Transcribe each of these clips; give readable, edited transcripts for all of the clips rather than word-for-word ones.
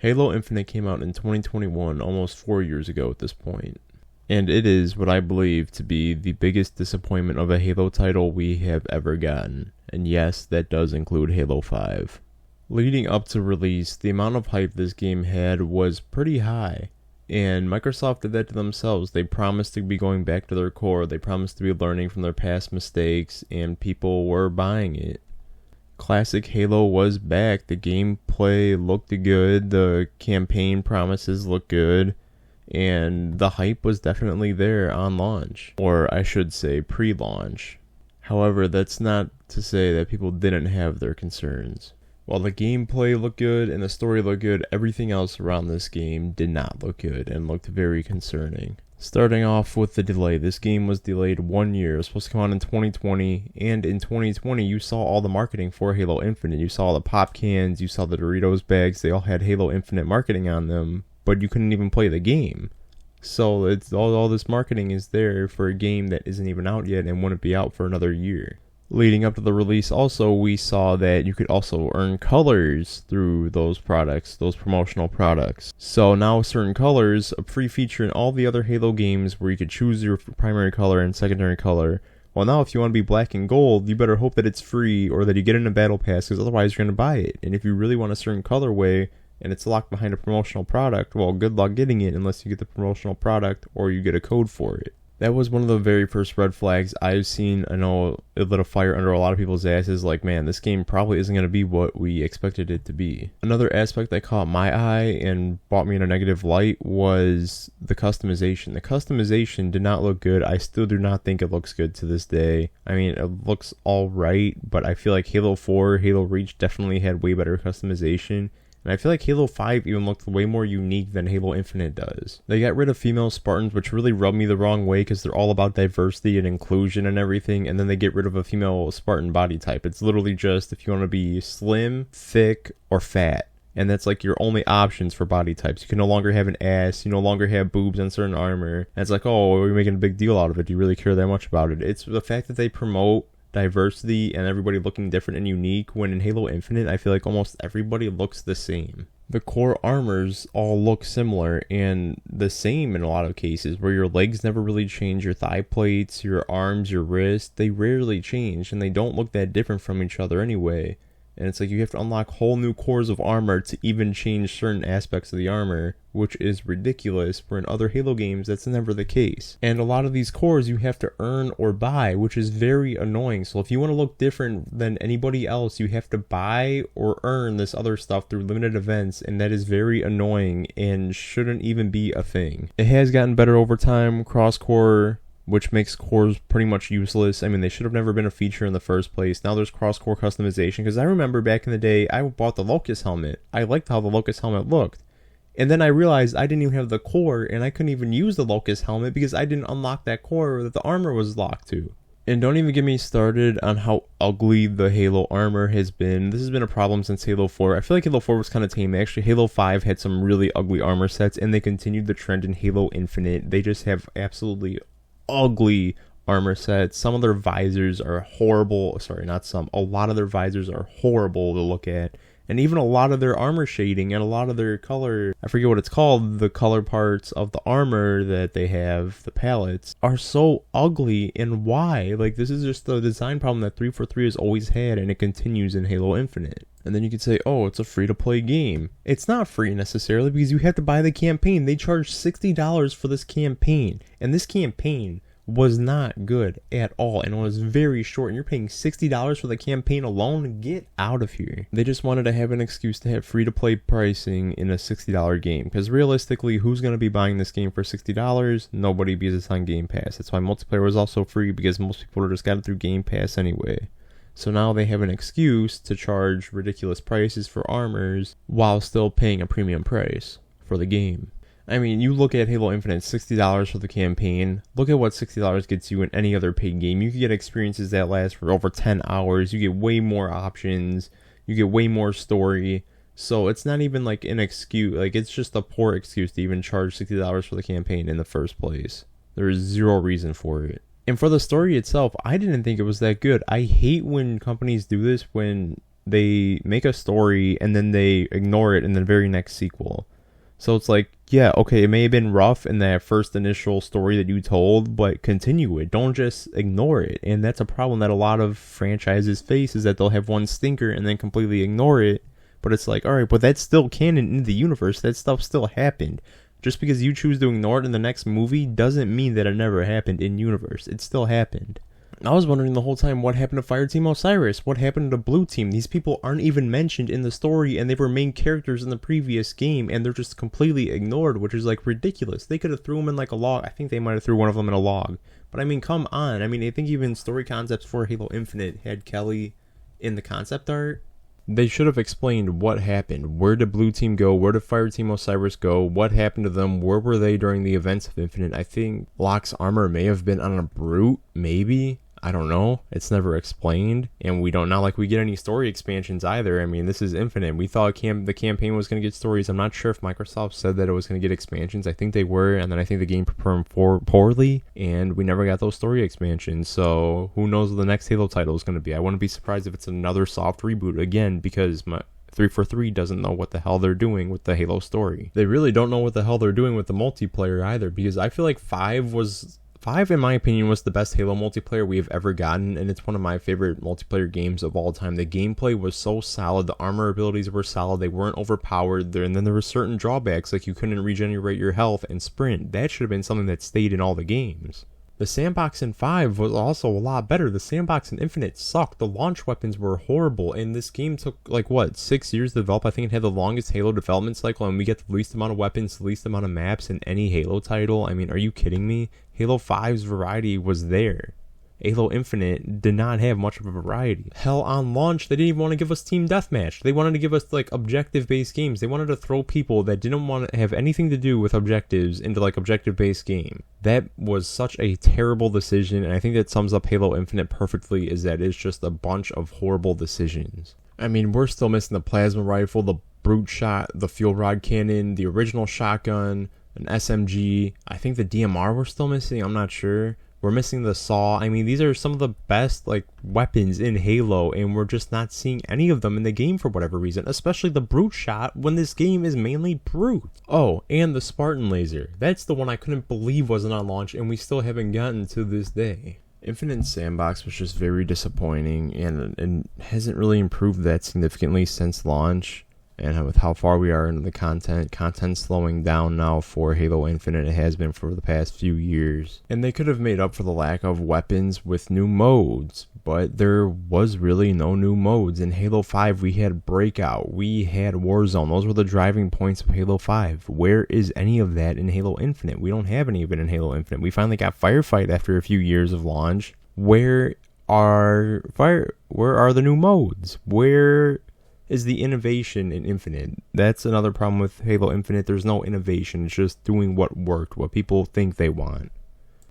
Halo Infinite came out in 2021, almost 4 years ago at this point. And it is what I believe to be the biggest disappointment of a Halo title we have ever gotten. And yes, that does include Halo 5. Leading up to release, the amount of hype this game had was pretty high. And Microsoft did that to themselves. They promised to be going back to their core, they promised to be learning from their past mistakes, and people were buying it. Classic Halo was back, the gameplay looked good, the campaign promises looked good, and the hype was definitely there on launch, or I should say pre-launch. However, that's not to say that people didn't have their concerns. While the gameplay looked good and the story looked good, everything else around this game did not look good and looked very concerning. Starting off with the delay, this game was delayed 1 year. It was supposed to come out in 2020, and in 2020 you saw all the marketing for Halo Infinite. You saw the pop cans, you saw the Doritos bags, they all had Halo Infinite marketing on them, but you couldn't even play the game. So it's all this marketing is there for a game that isn't even out yet and wouldn't be out for another year. Leading up to the release also, we saw that you could also earn colors through those products, those promotional products. So now certain colors, a free feature in all the other Halo games where you could choose your primary color and secondary color. Well, now if you want to be black and gold, you better hope that it's free or that you get in a battle pass, because otherwise you're going to buy it. And if you really want a certain colorway and it's locked behind a promotional product, well, good luck getting it unless you get the promotional product or you get a code for it. That was one of the very first red flags I've seen. I know it lit a fire under a lot of people's asses, like, man, this game probably isn't going to be what we expected it to be. Another aspect that caught my eye and brought me in a negative light was the customization. The customization did not look good. I still do not think it looks good to this day. I mean, it looks alright, but I feel like Halo 4, Halo Reach definitely had way better customization. And I feel like Halo 5 even looked way more unique than Halo Infinite does. They got rid of female Spartans, which really rubbed me the wrong way because they're all about diversity and inclusion and everything, and then they get rid of a female Spartan body type. It's literally just if you want to be slim, thick, or fat. And that's like your only options for body types. You can no longer have an ass, you no longer have boobs on certain armor. And it's like, oh, we're making a big deal out of it. Do you really care that much about it? It's the fact that they promote diversity and everybody looking different and unique, when in Halo Infinite I feel like almost everybody looks the same. The core armors all look similar and the same in a lot of cases, where your legs never really change, your thigh plates, your arms, your wrists, they rarely change, and they don't look that different from each other anyway. And it's like you have to unlock whole new cores of armor to even change certain aspects of the armor, which is ridiculous, where in other Halo games that's never the case. And a lot of these cores you have to earn or buy, which is very annoying. So if you want to look different than anybody else, you have to buy or earn this other stuff through limited events, and that is very annoying and shouldn't even be a thing. It has gotten better over time, cross-core, which makes cores pretty much useless. I mean, they should have never been a feature in the first place. Now there's cross-core customization, because I remember back in the day, I bought the Locust helmet. I liked how the Locust helmet looked. And then I realized I didn't even have the core, and I couldn't even use the Locust helmet because I didn't unlock that core that the armor was locked to. And don't even get me started on how ugly the Halo armor has been. This has been a problem since Halo 4. I feel like Halo 4 was kind of tame. Actually, Halo 5 had some really ugly armor sets, and they continued the trend in Halo Infinite. They just have absolutely ugly armor sets. Some of their visors are horrible. Sorry, not some. A lot of their visors are horrible to look at. And even a lot of their armor shading and a lot of their color, I forget what it's called, the color parts of the armor that they have, the palettes, are so ugly. And why? Like, this is just the design problem that 343 has always had, and it continues in Halo Infinite. And then you could say, oh, it's a free-to-play game. It's not free necessarily, because you have to buy the campaign. They charge $60 for this campaign. And this campaign was not good at all, and it was very short, and you're paying $60 for the campaign alone? Get out of here. They just wanted to have an excuse to have free-to-play pricing in a $60 game, because realistically, who's going to be buying this game for $60? Nobody, because it's on Game Pass. That's why multiplayer was also free, because most people just got it through Game Pass anyway. So now they have an excuse to charge ridiculous prices for armors while still paying a premium price for the game. I mean, you look at Halo Infinite, $60 for the campaign. Look at what $60 gets you in any other paid game. You can get experiences that last for over 10 hours. You get way more options. You get way more story. So it's not even like an excuse. Like, it's just a poor excuse to even charge $60 for the campaign in the first place. There is zero reason for it. And for the story itself, I didn't think it was that good. I hate when companies do this, when they make a story and then they ignore it in the very next sequel. So it's like, yeah, okay, it may have been rough in that first initial story that you told, but continue it. Don't just ignore it. And that's a problem that a lot of franchises face, is that they'll have one stinker and then completely ignore it. But it's like, alright, but that's still canon in the universe. That stuff still happened. Just because you choose to ignore it in the next movie doesn't mean that it never happened in universe. It still happened. I was wondering the whole time, what happened to Fireteam Osiris? What happened to Blue Team? These people aren't even mentioned in the story, and they were main characters in the previous game, and they're just completely ignored, which is like ridiculous. They could have threw them in like a log. I think they might have threw one of them in a log. But I mean, come on. I mean, I think even story concepts for Halo Infinite had Kelly in the concept art. They should have explained what happened. Where did Blue Team go? Where did Fireteam Osiris go? What happened to them? Where were they during the events of Infinite? I think Locke's armor may have been on a brute, maybe. I don't know. It's never explained, and we don't, not like we get any story expansions either. I mean, this is Infinite. We thought the campaign was going to get stories. I'm not sure if Microsoft said that it was going to get expansions. I think they were, and then I think the game performed poorly, and we never got those story expansions. So who knows what the next Halo title is going to be? I wouldn't be surprised if it's another soft reboot again, because my 343 doesn't know what the hell they're doing with the Halo story. They really don't know what the hell they're doing with the multiplayer either, because I feel like 5, in my opinion, was the best Halo multiplayer we have ever gotten, and it's one of my favorite multiplayer games of all time. The gameplay was so solid, the armor abilities were solid, they weren't overpowered, and then there were certain drawbacks, like you couldn't regenerate your health and sprint. That should have been something that stayed in all the games. The sandbox in 5 was also a lot better. The sandbox in Infinite sucked. The launch weapons were horrible, and this game took, 6 years to develop. I think it had the longest Halo development cycle, and we get the least amount of weapons, the least amount of maps in any Halo title. I mean, are you kidding me? Halo 5's variety was there. Halo Infinite did not have much of a variety. Hell, on launch, they didn't even want to give us Team Deathmatch. They wanted to give us, objective-based games. They wanted to throw people that didn't want to have anything to do with objectives into, objective-based game. That was such a terrible decision, and I think that sums up Halo Infinite perfectly, is that it's just a bunch of horrible decisions. I mean, we're still missing the plasma rifle, the brute shot, the fuel rod cannon, the original shotgun, an SMG. I think the DMR we're still missing. I'm not sure. We're missing the saw. I mean, these are some of the best weapons in Halo, and we're just not seeing any of them in the game for whatever reason, especially the brute shot when this game is mainly brute. Oh, and the Spartan laser. That's the one I couldn't believe wasn't on launch, and we still haven't gotten to this day. Infinite Sandbox was just very disappointing, and hasn't really improved that significantly since launch. And with how far we are into the content slowing down now for Halo Infinite, it has been for the past few years. And they could have made up for the lack of weapons with new modes, but there was really no new modes. In Halo 5, we had Breakout, we had Warzone. Those were the driving points of Halo 5. Where is any of that in Halo Infinite? We don't have any of it in Halo Infinite. We finally got Firefight after a few years of launch. Where are the new modes? Where is the innovation in Infinite? That's another problem with Halo Infinite. There's no innovation. It's just doing what worked, what people think they want.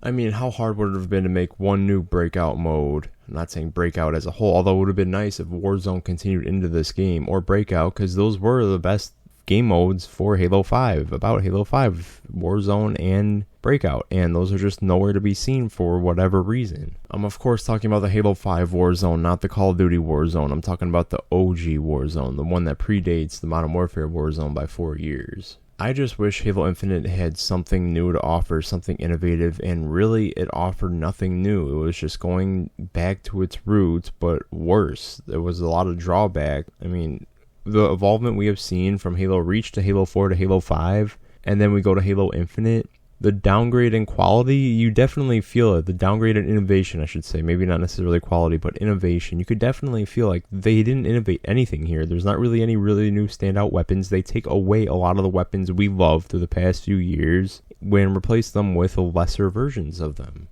I mean, how hard would it have been to make one new Breakout mode? I'm not saying Breakout as a whole, although it would have been nice if Warzone continued into this game, or Breakout, because those were the best game modes for Halo 5, about Halo 5, Warzone and Breakout, and those are just nowhere to be seen for whatever reason. I'm of course talking about the Halo 5 Warzone, not the Call of Duty Warzone. I'm talking about the OG Warzone, the one that predates the Modern Warfare Warzone by 4 years. I just wish Halo Infinite had something new to offer, something innovative, and really it offered nothing new. It was just going back to its roots, but worse. There was a lot of drawback. I mean, the evolvement we have seen from Halo Reach to Halo 4 to Halo 5, and then we go to Halo Infinite, the downgrade in quality, you definitely feel it. The downgrade in innovation, I should say. Maybe not necessarily quality, but innovation. You could definitely feel like they didn't innovate anything here. There's not really any really new standout weapons. They take away a lot of the weapons we loved through the past few years and replace them with lesser versions of them.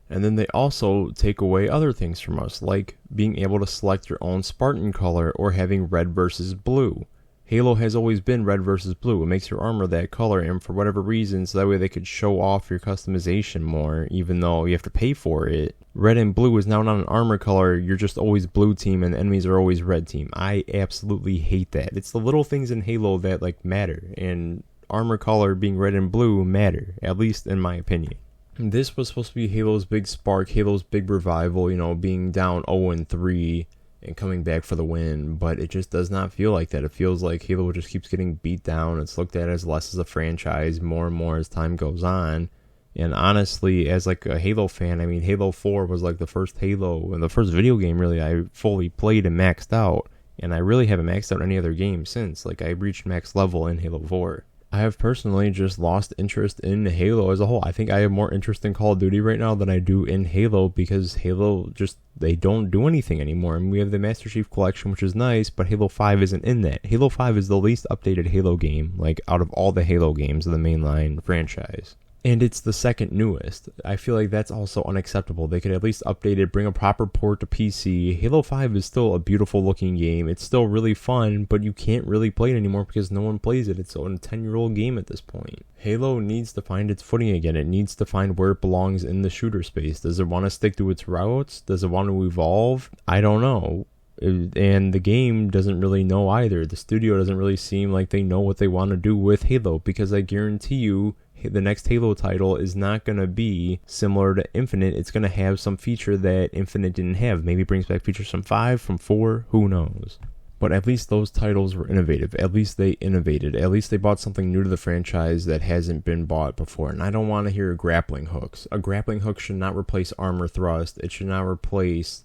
And then they also take away other things from us, like being able to select your own Spartan color or having red versus blue. Halo has always been red versus blue. It makes your armor that color, and for whatever reason, so that way they could show off your customization more, even though you have to pay for it. Red and blue is now not an armor color. You're just always blue team, and the enemies are always red team. I absolutely hate that. It's the little things in Halo that matter, and armor color being red and blue matter, at least in my opinion. This was supposed to be Halo's big spark, Halo's big revival, being down 0-3. and coming back for the win, but it just does not feel like that. It feels like Halo just keeps getting beat down. It's looked at as less as a franchise more and more as time goes on. And honestly, as like a Halo fan, I mean, Halo 4 was like the first Halo and the first video game really I fully played and maxed out. And I really haven't maxed out any other game since. Like, I reached max level in Halo 4. I have personally just lost interest in Halo as a whole. I think I have more interest in Call of Duty right now than I do in Halo, because Halo just, they don't do anything anymore. And we have the Master Chief Collection, which is nice, but Halo 5 isn't in that. Halo 5 is the least updated Halo game, like out of all the Halo games of the mainline franchise. And it's the second newest. I feel like that's also unacceptable. They could at least update it, bring a proper port to PC. Halo 5 is still a beautiful looking game. It's still really fun, but you can't really play it anymore because no one plays it. It's a 10-year-old game at this point. Halo needs to find its footing again. It needs to find where it belongs in the shooter space. Does it want to stick to its routes? Does it want to evolve? I don't know. And the game doesn't really know either. The studio doesn't really seem like they know what they want to do with Halo, because I guarantee you the next Halo title is not going to be similar to Infinite. It's going to have some feature that Infinite didn't have. Maybe it brings back features from 5, from 4, who knows. But at least those titles were innovative. At least they innovated. At least they brought something new to the franchise that hasn't been bought before. And I don't want to hear grappling hooks. A grappling hook should not replace armor thrust. It should not replace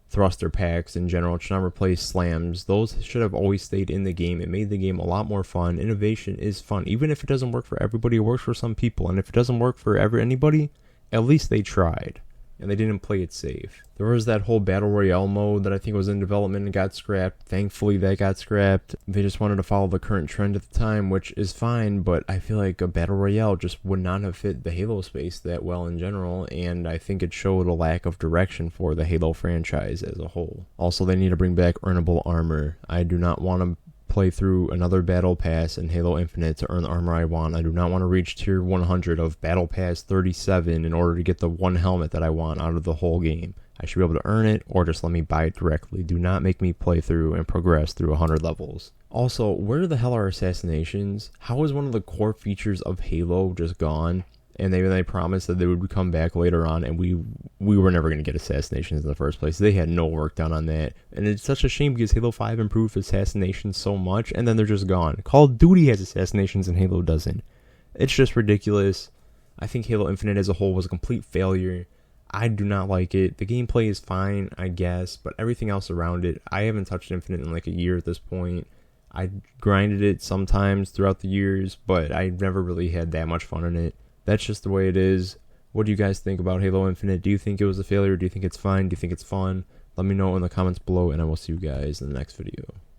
thruster packs in general. It should not replace slams. Those should have always stayed in the game. It made the game a lot more fun. Innovation is fun. Even if it doesn't work for everybody, it works for some people. And if it doesn't work for anybody, at least they tried. And they didn't play it safe. There was that whole Battle Royale mode that I think was in development and got scrapped. Thankfully, that got scrapped. They just wanted to follow the current trend at the time, which is fine, but I feel like a Battle Royale just would not have fit the Halo space that well in general, and I think it showed a lack of direction for the Halo franchise as a whole. Also, they need to bring back earnable armor. I do not want to play through another Battle Pass in Halo Infinite to earn the armor I want. I do not want to reach tier 100 of Battle Pass 37 in order to get the one helmet that I want out of the whole game. I should be able to earn it, or just let me buy it directly. Do not make me play through and progress through 100 levels. Also, where the hell are assassinations? How is one of the core features of Halo just gone? And they promised that they would come back later on, and we were never going to get assassinations in the first place. They had no work done on that. And it's such a shame, because Halo 5 improved assassinations so much, and then they're just gone. Call of Duty has assassinations and Halo doesn't. It's just ridiculous. I think Halo Infinite as a whole was a complete failure. I do not like it. The gameplay is fine, I guess, but everything else around it, I haven't touched Infinite in like a year at this point. I grinded it sometimes throughout the years, but I never really had that much fun in it. That's just the way it is. What do you guys think about Halo Infinite? Do you think it was a failure? Do you think it's fine? Do you think it's fun? Let me know in the comments below, and I will see you guys in the next video.